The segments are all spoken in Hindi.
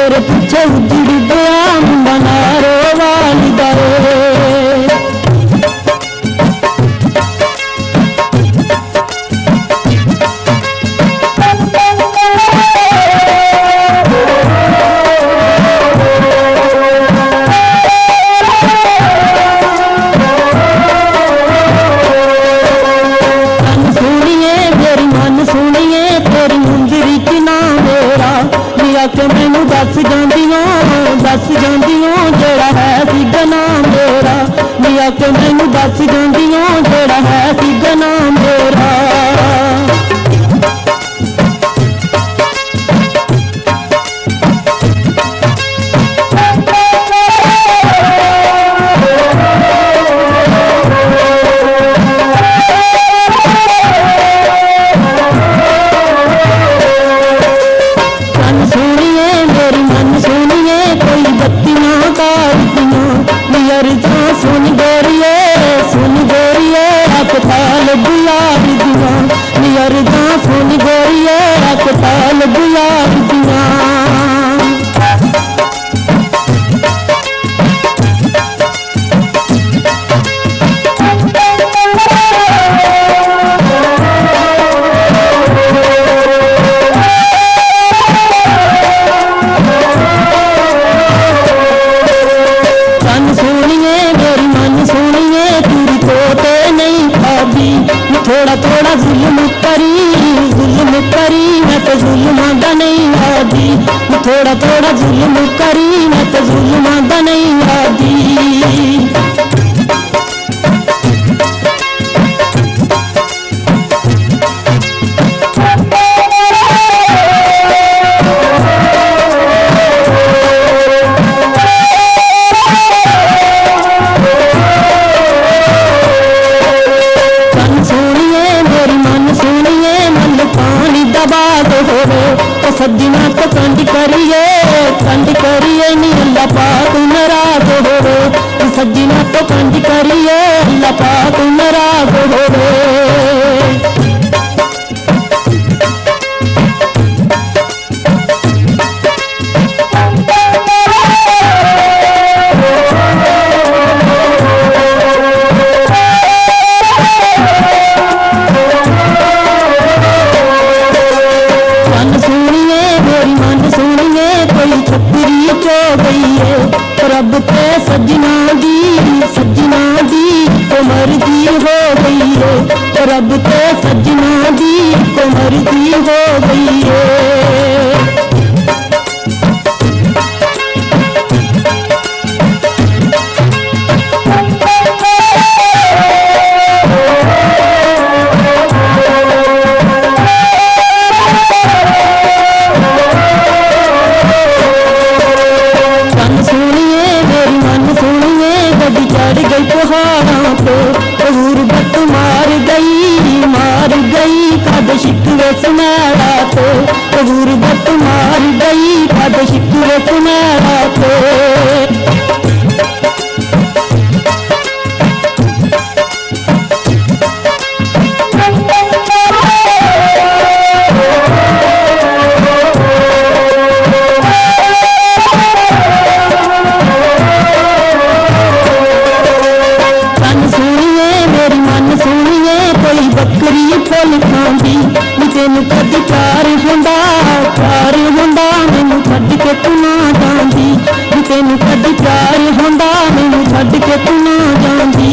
तेरे पीछे उजड़ गया मुंडा नारो वाली दाए। के मैनू दस जांदियों जेड़ा है सिगना मेरा, मिया के मैनू दस जांदियों जेड़ा है सिगना मेरा। थोड़ा थोड़ा जुल्म करी मैं तो जुल्म दा नहीं आदी, थोड़ा थोड़ा जुल्म करी मैं तो जुल्म दा नहीं आदी। सज्जना तो कंड करिए नी अल्लाह पाक नाराज होवे, सज्जना तो कंड करिए अल्लाह पाक नाराज होवे। रब ते सजना दी तो मर्जी हो गई है, रब ते सजना दी तो मर्जी हो गई है। गुरबत मार गई कद शिकवे सुनैरा तो, गुरबत मार गई कद शिकवे सुनैरा तो। तेन कद प्यार होंदा मैनू छड्ड के तू ना जांदी, तेन कद प्यार होंदा मैनू छड्ड के तू ना जांदी।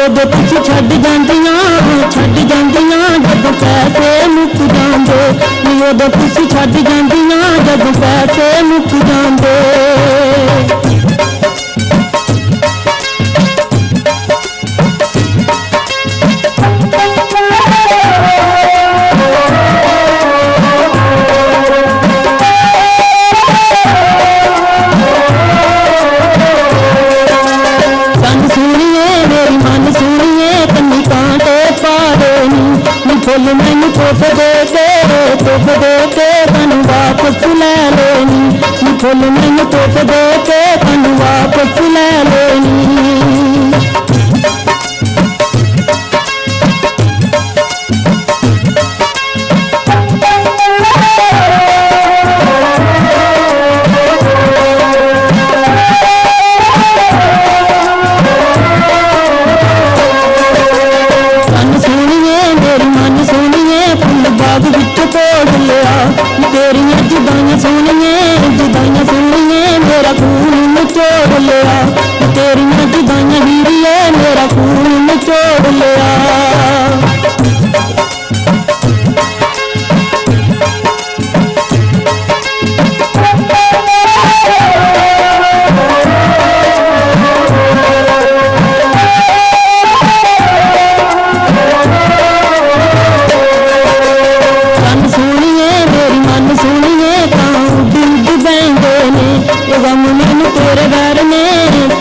उदों तुसीं छड्ड जांदियां जदों पैसे मुक जांदे नी उदों तुसीं छड्ड जांदियां जदों पैसे मुक जांदे। फुल मैनू तोहफे दे के तैनू वापस लै लेनी फुल मैनू तोहफे दे के तैनू वापस लै लेनी। तेरियां जुदाइयां सोहणिए मेरा खून निचोड़ लिया तेरियां जुदाइयां हीरिए मेरा खून निचोड़ लिया।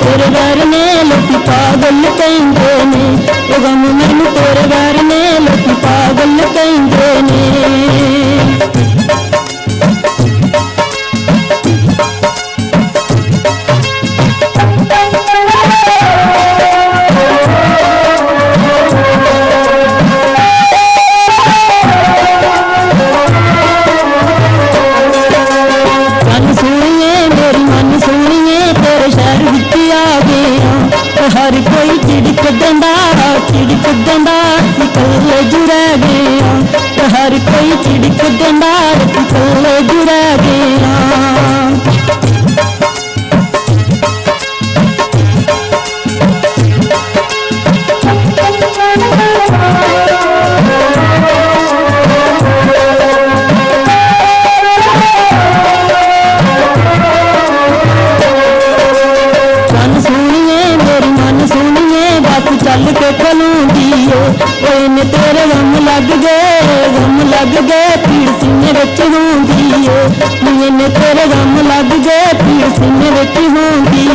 तेरे वैर ने लोकी पागल कहंदे ने गम मैनू तेरे वैर ने लोकी पागल कहंदे ने। हर कोई चिड़क देंदा कल्ले जुड़े गया हर कोई चिड़क देंदा कल्ले जुड़े गया। चल के खलूंदी ओने तेरे गम लग गए पीड़ सीने विच होंदी इन्ने तेरे गम लग गए पीड़ सीने विच होंदी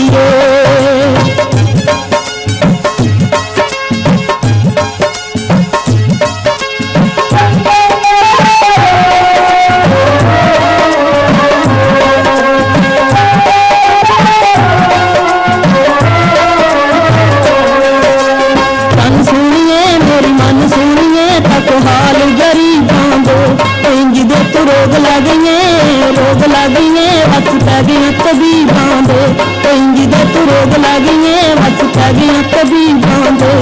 हाल गरीबां दे इंज दे तू रोग लग गई बस पै गई तबीबां दे इंज दे तू रोग लग गई बस पै गई तबीबां दे।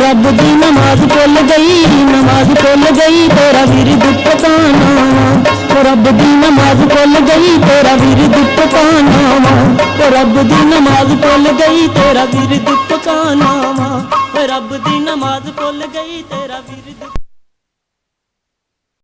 रब दी नमाज भुल गई तेरा विरद पकाना रब दी नमाज भुल गई तेरा विरद पकाना रब दी नमाज भुल गई तेरा विरद पकाना रब दी नमाज भुल गई तेरा विरद